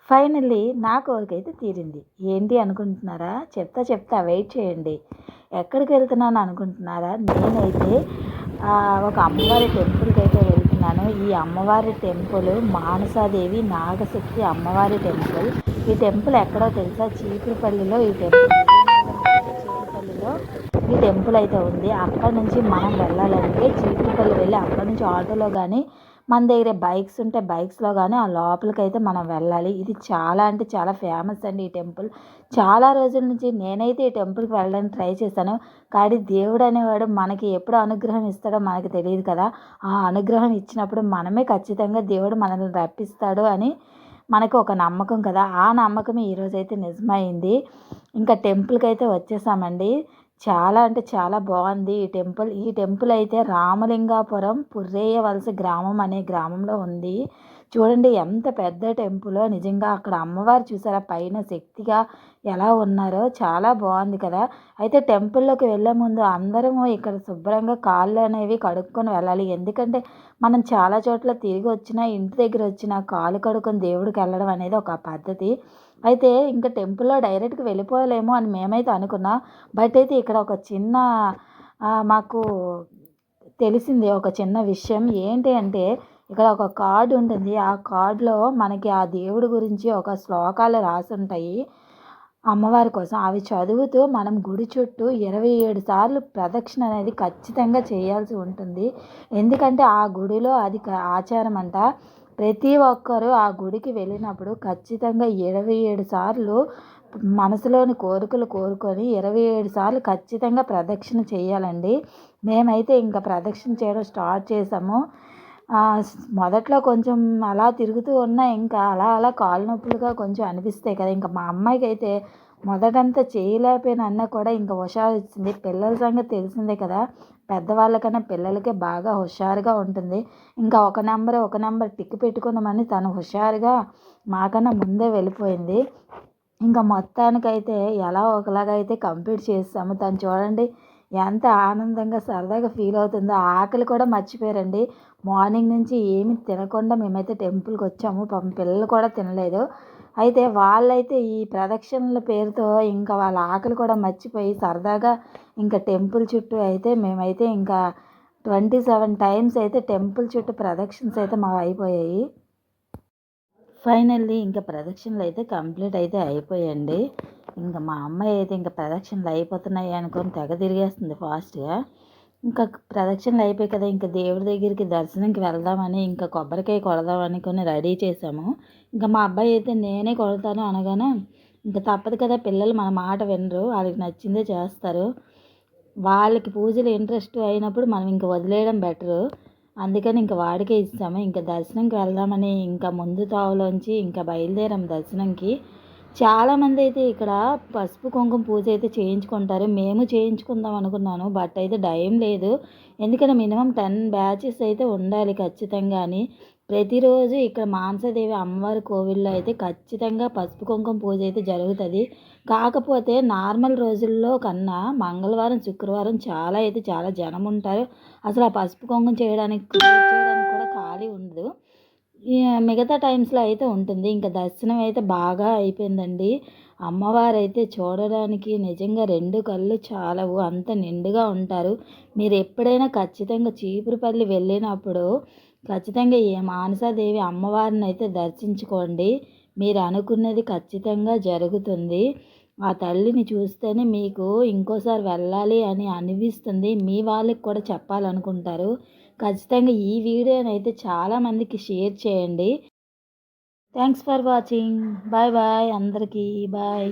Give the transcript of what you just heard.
Finally నా కోరికైతే తీరింది. ఏంటి అనుకుంటున్నారా? చెప్తా వెయిట్ చేయండి. ఎక్కడికి వెళ్తున్నాను అనుకుంటున్నారా? నేనైతే ఒక అమ్మవారి టెంపుల్‌కైతే వెళ్తున్నాను. ఈ అమ్మవారి టెంపుల్ మానసాదేవి నాగశక్తి అమ్మవారి టెంపుల్. ఈ టెంపుల్ ఎక్కడో తెలుసా? చీపురుపల్లిలో ఈ టెంపుల్ చీపురుపల్లిలో ఈ టెంపుల్ అయితే ఉంది. అక్కడి నుంచి మనం వెళ్ళాలంటే చీపురుపల్లి వెళ్ళి అక్కడి నుంచి ఆటోలో కానీ మన దగ్గర బైక్స్ ఉంటే బైక్స్లో కానీ ఆ లోపలికైతే మనం వెళ్ళాలి. ఇది చాలా అంటే చాలా ఫేమస్ అండి ఈ టెంపుల్. చాలా రోజుల నుంచి నేనైతే ఈ టెంపుల్కి వెళ్ళడానికి ట్రై చేశాను. కానీ దేవుడు అనేవాడు మనకి ఎప్పుడు అనుగ్రహం ఇస్తాడో మనకి తెలియదు కదా. ఆ అనుగ్రహం ఇచ్చినప్పుడు మనమే ఖచ్చితంగా దేవుడు మనల్ని రప్పిస్తాడు అని మనకు ఒక నమ్మకం కదా. ఆ నమ్మకమే ఈరోజైతే నిజమైంది. ఇంకా టెంపుల్కి అయితే వచ్చేసామండి. చాలా అంటే చాలా బాగుంది ఈ టెంపుల్. ఈ టెంపుల్ అయితే రామలింగాపురం పుర్రేయవలస గ్రామం అనే గ్రామంలో ఉంది. చూడండి ఎంత పెద్ద టెంపులో. నిజంగా అక్కడ అమ్మవారు చూసారా పైన శక్తిగా ఎలా ఉన్నారో చాలా బాగుంది కదా. అయితే టెంపుల్లోకి వెళ్ళే ముందు అందరము ఇక్కడ శుభ్రంగా కాళ్ళు అనేవి కడుక్కొని వెళ్ళాలి. ఎందుకంటే మనం చాలా చోట్ల తిరిగి వచ్చినా ఇంటి దగ్గర వచ్చినా కాలు కడుక్కొని దేవుడికి వెళ్ళడం అనేది ఒక పద్ధతి. అయితే ఇంకా టెంపుల్‌లో డైరెక్ట్‌గా వెళ్ళిపోలేము అని మేమైతే అనుకున్నాం. బట్ అయితే ఇక్కడ ఒక చిన్న మాకు తెలిసింది ఒక చిన్న విషయం. ఏంటి అంటే ఇక్కడ ఒక కార్డ్ ఉంటుంది. ఆ కార్డ్‌లో మనకి ఆ దేవుడి గురించి ఒక శ్లోకాలు రాసుంటాయి అమ్మవారి కోసం. అవి చదువుతూ మనం గుడి చుట్టూ 27 సార్లు ప్రదక్షిణ అనేది ఖచ్చితంగా చేయాల్సి ఉంటుంది. ఎందుకంటే ఆ గుడిలో అది ఆచారం అంట. ప్రతి ఒక్కరూ ఆ గుడికి వెళ్ళినప్పుడు ఖచ్చితంగా 27 సార్లు మనసులోని కోరికలు కోరుకొని 27 సార్లు ఖచ్చితంగా ప్రదక్షిణ చేయాలండి. మేమైతే ఇంకా ప్రదక్షిణ చేయడం స్టార్ట్ చేసాము. మొదట్లో కొంచెం అలా తిరుగుతూ ఉన్నా ఇంకా అలా అలా కాళ్ళు నొప్పులుగా కొంచెం అనిపిస్తాయి కదా. ఇంకా మా అమ్మాయికైతే మొదటంతా చేయలేకపోయినా కూడా ఇంకా హుషారొచ్చింది. పిల్లల సంగతి తెలిసిందే కదా. పెద్దవాళ్ళకన్నా పిల్లలకే బాగా హుషారుగా ఉంటుంది. ఇంకా ఒక నెంబర్ టిక్ పెట్టుకున్నామని తను హుషారుగా మాకన్నా ముందే వెళ్ళిపోయింది. ఇంకా మొత్తానికైతే ఎలా ఒకలాగా అయితే కంప్లీట్ చేసాము. తను చూడండి ఎంత ఆనందంగా సరదాగా ఫీల్ అవుతుందో. ఆకలి కూడా మర్చిపోయారండి. మార్నింగ్ నుంచి ఏమి తినకుండా మేమైతే టెంపుల్కి వచ్చాము. పాపం పిల్లలు కూడా తినలేదు. అయితే వాళ్ళైతే ఈ ప్రదక్షిణల పేరుతో ఇంకా వాళ్ళ ఆకలి కూడా మర్చిపోయి సరదాగా ఇంకా టెంపుల్ చుట్టూ అయితే మేమైతే ఇంకా 27 టైమ్స్ అయితే టెంపుల్ చుట్టూ ప్రదక్షిణస్ అయితే మావి అయిపోయాయి. ఫైనల్లీ ఇంకా ప్రదక్షిణలు అయితే కంప్లీట్ అయితే అయిపోయాయండి. ఇంకా మా అమ్మాయి అయితే ఇంకా ప్రదక్షిణలు అయిపోతున్నాయి అనుకొని తెగ తిరిగేస్తుంది ఫాస్ట్‌గా. ఇంకా ప్రదక్షిణలు అయిపోయాయి కదా. ఇంకా దేవుడి దగ్గరికి దర్శనంకి వెళ్దామని ఇంకా కొబ్బరికాయ కొడదాం అనుకొని రెడీ చేసాము. ఇంకా మా అబ్బాయి అయితే నేనే కొడతాను అనగానే ఇంక తప్పదు కదా. పిల్లలు మన మాట వినరు. వాళ్ళకి నచ్చిందే చేస్తారు. వాళ్ళకి పూజలు ఇంట్రెస్ట్ అయినప్పుడు మనం ఇంక వదిలేయడం బెటరు. అందుకని ఇంక వాడికే ఇస్తాము. ఇంక దర్శనంకి వెళ్దామని ఇంకా ముందు తావులోంచి ఇంకా బయలుదేరాం దర్శనంకి. చాలామంది అయితే ఇక్కడ పసుపు కుంకుమ పూజ అయితే చేయించుకుంటారు. మేము చేయించుకుందాం అనుకున్నాను. బట్ అయితే టైం లేదు. ఎందుకంటే మినిమం 10 బ్యాచెస్ అయితే ఉండాలి ఖచ్చితంగా అని. ప్రతిరోజు ఇక్కడ మానసాదేవి అమ్మవారి కోవిల్లో అయితే ఖచ్చితంగా పసుపు కుంకుమ పూజ అయితే జరుగుతుంది. కాకపోతే నార్మల్ రోజుల్లో కన్నా మంగళవారం శుక్రవారం చాలా జనం ఉంటారు. అసలు ఆ పసుపు కుంకుమ చేయడానికి కూడా ఖాళీ ఉండదు. మిగతా టైమ్స్లో అయితే ఉంటుంది. ఇంకా దర్శనం అయితే బాగా అయిపోయిందండి. అమ్మవారైతే చూడడానికి నిజంగా 2 కళ్ళు చాలవు, అంత నిండుగా ఉంటారు. మీరు ఎప్పుడైనా ఖచ్చితంగా చీపురుపల్లి వెళ్ళినప్పుడు ఖచ్చితంగా ఈ మానసాదేవి అమ్మవారిని అయితే దర్శించుకోండి. మీరు అనుకున్నది ఖచ్చితంగా జరుగుతుంది. ఆ తల్లిని చూస్తేనే మీకు ఇంకోసారి వెళ్ళాలి అని అనిపిస్తుంది. మీ వాళ్ళకి కూడా చెప్పాలనుకుంటారు. ఖచ్చితంగా ఈ వీడియోనైతే చాలామందికి షేర్ చేయండి. Thanks for watching. బాయ్ అందరికీ. బాయ్.